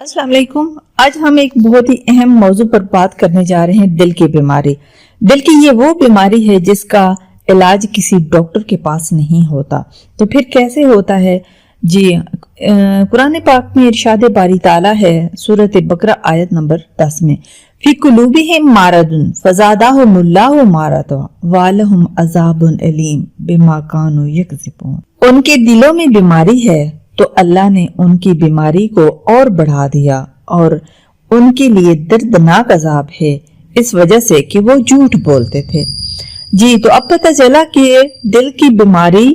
السلام علیکم۔ آج ہم ایک بہت ہی اہم موضوع پر بات کرنے جا رہے ہیں، دل کی بیماری۔ دل کی یہ وہ بیماری ہے جس کا علاج کسی ڈاکٹر کے پاس نہیں ہوتا، تو پھر کیسے ہوتا ہے؟ قرآن پاک میں ارشاد باری تعالیٰ ہے سورۃ بقرہ آیت نمبر 10 میں، فی قلوبہم مرض فزادہم اللہ مرضا ولہم عذاب علیم بما کانوا یکذبون۔ ان کے دلوں میں بیماری ہے تو اللہ نے ان کی بیماری کو اور بڑھا دیا اور ان کے لیے دردناک عذاب ہے اس وجہ سے کہ وہ جھوٹ بولتے تھے۔ تو اب پتہ چلا کہ دل کی بیماری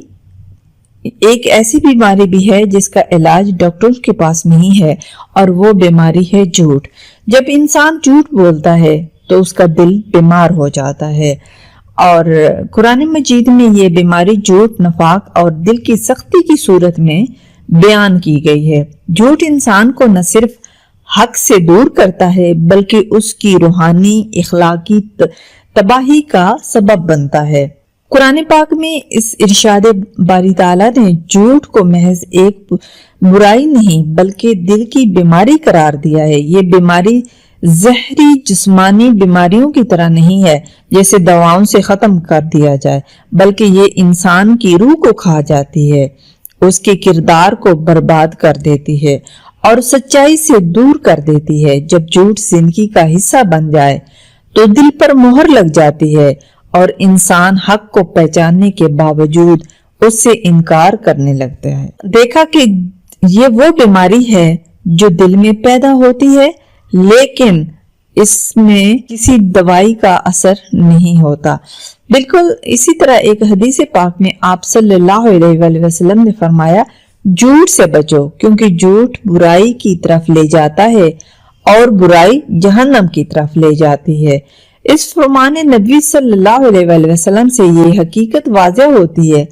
ایک ایسی بیماری بھی ہے جس کا علاج ڈاکٹر کے پاس نہیں ہے، اور وہ بیماری ہے جھوٹ۔ جب انسان جھوٹ بولتا ہے تو اس کا دل بیمار ہو جاتا ہے، اور قرآن مجید میں یہ بیماری جھوٹ، نفاق اور دل کی سختی کی صورت میں بیان کی گئی ہے۔ جھوٹ انسان کو نہ صرف حق سے دور کرتا ہے بلکہ اس کی روحانی اخلاقی تباہی کا سبب بنتا ہے۔ قرآن پاک میں اس ارشاد باری تعالیٰ نے جھوٹ کو محض ایک برائی نہیں بلکہ دل کی بیماری قرار دیا ہے۔ یہ بیماری زہری جسمانی بیماریوں کی طرح نہیں ہے جیسے دواؤں سے ختم کر دیا جائے، بلکہ یہ انسان کی روح کو کھا جاتی ہے، اس کے کردار کو برباد کر دیتی ہے اور سچائی سے دور کر دیتی ہے۔ جب جھوٹ زندگی کا حصہ بن جائے تو دل پر مہر لگ جاتی ہے اور انسان حق کو پہچاننے کے باوجود اس سے انکار کرنے لگتا ہے۔ دیکھا کہ یہ وہ بیماری ہے جو دل میں پیدا ہوتی ہے لیکن اس میں کسی دوائی کا اثر نہیں ہوتا۔ بالکل اسی طرح ایک حدیث پاک میں آپ صلی اللہ علیہ وآلہ وسلم نے فرمایا، جھوٹ سے بچو کیونکہ جھوٹ برائی کی طرف لے جاتا ہے اور برائی جہنم کی طرف لے جاتی ہے۔ اس فرمان نبی صلی اللہ علیہ وآلہ وسلم سے یہ حقیقت واضح ہوتی ہے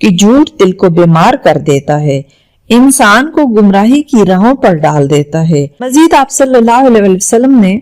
کہ جھوٹ دل کو بیمار کر دیتا ہے، انسان کو گمراہی کی راہوں پر ڈال دیتا ہے۔ مزید آپ صلی اللہ علیہ وآلہ وسلم نے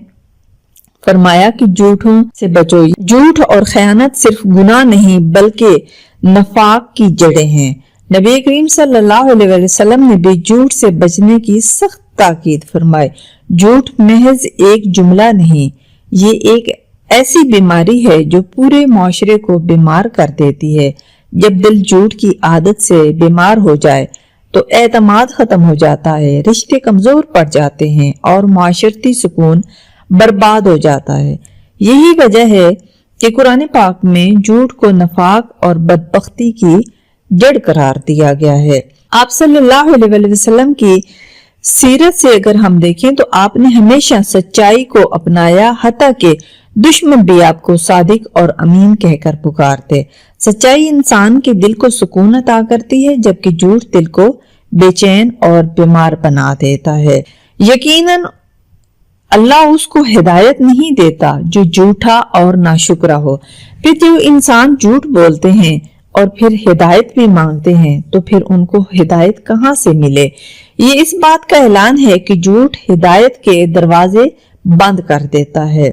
فرمایا کہ جھوٹوں سے بچو۔ جھوٹ اور خیانت صرف گناہ نہیں بلکہ نفاق کی جڑیں ہیں۔ نبی کریم صلی اللہ علیہ وآلہ وسلم نے بھی جھوٹ سے بچنے کی سخت تاکید فرمائی۔ جھوٹ محض ایک جملہ نہیں، یہ ایک ایسی بیماری ہے جو پورے معاشرے کو بیمار کر دیتی ہے۔ جب دل جھوٹ کی عادت سے بیمار ہو جائے تو اعتماد ختم ہو جاتا ہے، رشتے کمزور پڑ جاتے ہیں اور معاشرتی سکون برباد ہو جاتا ہے۔ یہی وجہ ہے کہ قرآن پاک میں جھوٹ کو نفاق اور بدبختی کی جڑ قرار دیا گیا ہے۔ آپ صلی اللہ علیہ وآلہ وسلم کی سیرت سے اگر ہم دیکھیں تو آپ نے ہمیشہ سچائی کو اپنایا، حتیٰ کہ دشمن بھی آپ کو صادق اور امین کہہ کر پکارتے۔ سچائی انسان کے دل کو سکون عطا کرتی ہے جبکہ جھوٹ دل کو بے چین اور بیمار بنا دیتا ہے۔ یقیناً اللہ اس کو ہدایت نہیں دیتا جو جھوٹا اور ناشکرا ہو۔ پھر جو انسان جھوٹ بولتے ہیں اور پھر ہدایت بھی مانگتے ہیں تو پھر ان کو ہدایت کہاں سے ملے؟ یہ اس بات کا اعلان ہے کہ جھوٹ ہدایت کے دروازے بند کر دیتا ہے۔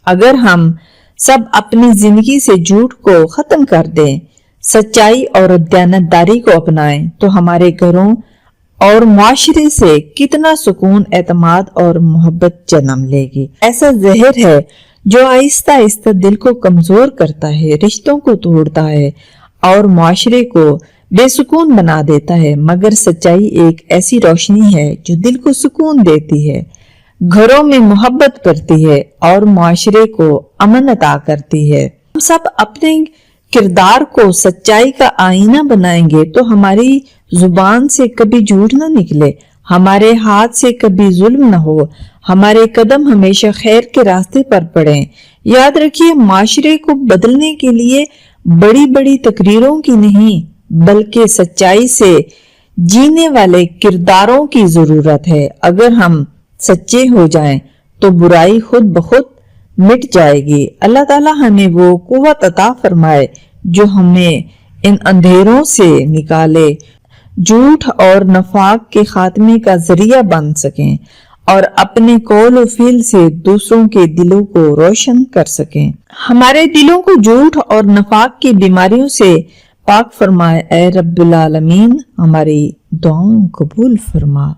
اگر ہم سب اپنی زندگی سے جھوٹ کو ختم کر دیں، سچائی اور دیانتداری کو اپنائیں تو ہمارے گھروں اور معاشرے سے کتنا سکون، اعتماد اور محبت جنم لے گی۔ ایسا زہر ہے جو آہستہ آہستہ دل کو کمزور کرتا ہے، رشتوں کو توڑتا ہے اور معاشرے کو بے سکون بنا دیتا ہے، مگر سچائی ایک ایسی روشنی ہے جو دل کو سکون دیتی ہے، گھروں میں محبت کرتی ہے اور معاشرے کو امن عطا کرتی ہے۔ ہم سب اپنے کردار کو سچائی کا آئینہ بنائیں گے تو ہماری زبان سے کبھی جھوٹ نہ نکلے، ہمارے ہاتھ سے کبھی ظلم نہ ہو، ہمارے قدم ہمیشہ خیر کے راستے پر پڑیں۔ یاد رکھیے، معاشرے کو بدلنے کے لیے بڑی بڑی تقریروں کی نہیں بلکہ سچائی سے جینے والے کرداروں کی ضرورت ہے۔ اگر ہم سچے ہو جائیں تو برائی خود بخود مٹ جائے گی۔ اللہ تعالی ہمیں وہ قوت عطا فرمائے جو ہمیں ان اندھیروں سے نکالے، جھوٹ اور نفاق کے خاتمے کا ذریعہ بن سکیں اور اپنے قول و فعل سے دوسروں کے دلوں کو روشن کر سکیں۔ ہمارے دلوں کو جھوٹ اور نفاق کی بیماریوں سے پاک فرمائے۔ اے رب العالمین، ہماری دعاؤں قبول فرما۔